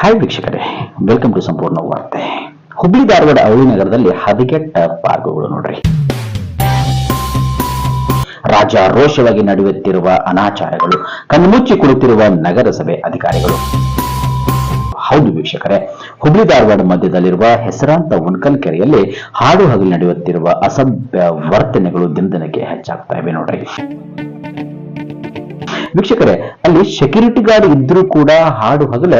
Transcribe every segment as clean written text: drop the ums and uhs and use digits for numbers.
Hi ವೀಕ್ಷಕರೇ, welcome to ಸಂಪೂರ್ಣ ವಾರ್ತೆ. ಹುಬ್ಳಿ ಧಾರವಾಡ ಅವಳಿ ನಗರದಲ್ಲಿ ಹದಗೆಟ್ಟ ಪಾರ್ಕ್ಗಳು ನೋಡ್ರಿ. ರಾಜಾರೋಷವಾಗಿ ನಡೆಯುತ್ತಿರುವ ಅನಾಚಾರಗಳು, ಕಣ್ಮುಚ್ಚಿ ಕುಳಿತಿರುವ ನಗರಸಭೆ ಅಧಿಕಾರಿಗಳು. ಹೌದು ವೀಕ್ಷಕರೇ, ಹುಬ್ಳಿ ಧಾರವಾಡ ಮಧ್ಯದಲ್ಲಿರುವ ಹೆಸರಾಂತ ಉಣಕಲ್ ಕೆರೆಯಲ್ಲಿ ಹಾಡು ಹಗಲು ನಡೆಯುತ್ತಿರುವ ಅಸಭ್ಯ ವರ್ತನೆಗಳು ದಿನದಿನಕ್ಕೆ ಹೆಚ್ಚಾಗ್ತಾ ಇವೆ ನೋಡ್ರಿ. ವೀಕ್ಷಕರೇ, ಅಲ್ಲಿ ಸೆಕ್ಯೂರಿಟಿ ಗಾರ್ಡ್ ಇದ್ರೂ ಕೂಡ ಹಾಡು ಹಗಲೇ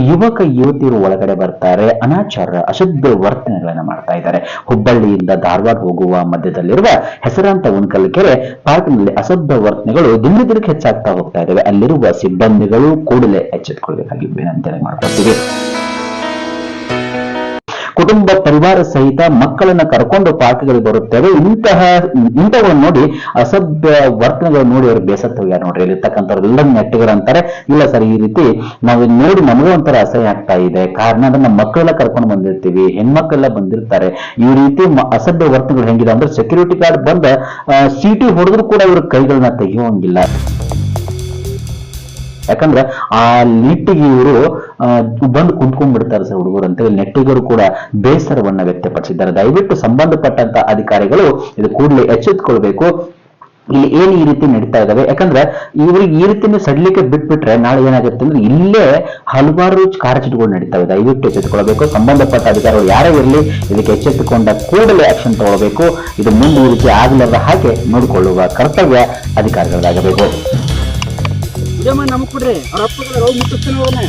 ಯುವಕ ಯುವತಿಯರು ಒಳಗಡೆ ಬರ್ತಾರೆ, ಅನಾಚಾರ ಅಸಭ್ಯ ವರ್ತನೆಗಳನ್ನ ಮಾಡ್ತಾ ಇದ್ದಾರೆ. ಹುಬ್ಬಳ್ಳಿಯಿಂದ ಧಾರವಾಡ ಹೋಗುವ ಮಧ್ಯದಲ್ಲಿರುವ ಹೆಸರಾಂತ ಉಣಕಲ್ ಕೆರೆ ಪಾರ್ಕ್ನಲ್ಲಿ ಅಸಭ್ಯ ವರ್ತನೆಗಳು ದಿನಕ್ಕೆ ಹೆಚ್ಚಾಗ್ತಾ ಹೋಗ್ತಾ ಇದ್ದಾವೆ. ಅಲ್ಲಿರುವ ಸಿಬ್ಬಂದಿಗಳು ಕೂಡಲೇ ಎಚ್ಚೆತ್ತುಕೊಳ್ಬೇಕಾಗಿ ವಿನಂತಿ ಮಾಡ್ಕೊಳ್ತೀವಿ. ಕುಟುಂಬ ಪರಿವಾರ ಸಹಿತ ಮಕ್ಕಳನ್ನ ಕರ್ಕೊಂಡು ಪಾರ್ಕ್ಗಳಿಗೆ ಬರುತ್ತೇವೆ. ಇಂಥವನ್ನು ನೋಡಿ ಅಸಭ್ಯ ವರ್ತನೆಗಳು ನೋಡಿ ಅವರು ಬೇಸತ್ತು ಹೋಗ್ಯಾರ ನೋಡ್ರಿ. ಇಲ್ಲಿರ್ತಕ್ಕಂಥವ್ರು ಎಲ್ಲ ನೆಟ್ಟಿಗರು ಅಂತಾರೆ, ಇಲ್ಲ ಸರ್ ಈ ರೀತಿ ನಾವು ನೋಡಿ ನಮಗೂ ಒಂಥರ ಅಸಹ್ಯ ಆಗ್ತಾ ಇದೆ. ಕಾರಣ ಅಂದ್ರೆ ನಮ್ಮ ಮಕ್ಕಳೆಲ್ಲ ಕರ್ಕೊಂಡು ಬಂದಿರ್ತೀವಿ, ಹೆಣ್ಮಕ್ಳೆಲ್ಲ ಬಂದಿರ್ತಾರೆ. ಈ ರೀತಿ ಅಸಭ್ಯ ವರ್ತನೆಗಳು ಹೆಂಗಿದೆ ಅಂದ್ರೆ ಸೆಕ್ಯೂರಿಟಿ ಗಾರ್ಡ್ ಬಂದ ಸೀಟಿ ಹೊಡೆದ್ರು ಕೂಡ ಇವ್ರ ಕೈಗಳನ್ನ ತೆಗೆಯುವಂಗಿಲ್ಲ. ಯಾಕಂದ್ರೆ ಆ ನಿಟ್ಟಿಗೆ ಇವರು ಬಂದು ಕುಂತ್ಕೊಂಡ್ ಬಿಡ್ತಾರೆ ಸರ್ ಹುಡುಗರು ಅಂತೇಳಿ ನೆಟ್ಟಿಗರು ಕೂಡ ಬೇಸರವನ್ನ ವ್ಯಕ್ತಪಡಿಸಿದ್ದಾರೆ. ದಯವಿಟ್ಟು ಸಂಬಂಧಪಟ್ಟಂತ ಅಧಿಕಾರಿಗಳು ಇದು ಕೂಡಲೇ ಎಚ್ಚೆತ್ತುಕೊಳ್ಬೇಕು. ಇಲ್ಲಿ ಏನು ಈ ರೀತಿ ನಡೀತಾ ಇದಾವೆ, ಯಾಕಂದ್ರೆ ಇವ್ರಿಗೆ ಈ ರೀತಿನ ಸಡ್ಲಿಕ್ಕೆ ಬಿಟ್ಬಿಟ್ರೆ ನಾಳೆ ಏನಾಗುತ್ತೆ ಅಂದ್ರೆ ಇಲ್ಲೇ ಹಲವಾರು ಕಾರ್ಯಚಟುಗಳು ನಡೀತಾವೆ. ದಯವಿಟ್ಟು ಎಚ್ಚೆತ್ತುಕೊಳ್ಬೇಕು. ಸಂಬಂಧಪಟ್ಟ ಅಧಿಕಾರಿಗಳು ಯಾರೇ ಇರಲಿ ಇದಕ್ಕೆ ಎಚ್ಚೆತ್ತುಕೊಂಡ ಕೂಡಲೇ ಆಕ್ಷನ್ ತಗೊಳ್ಬೇಕು. ಇದು ಮುಂದೆ ಈ ರೀತಿ ಆಗಲಾರದ ಹಾಗೆ ನೋಡಿಕೊಳ್ಳುವ ಕರ್ತವ್ಯ ಅಧಿಕಾರಿಗಳಾಗಬೇಕು. ನಮಗ್ ಕೊಡ್ರಿ ಅವ್ರ ಅಪ್ಪ ಮುಟ್ಟಿಸ್ತಾನೆ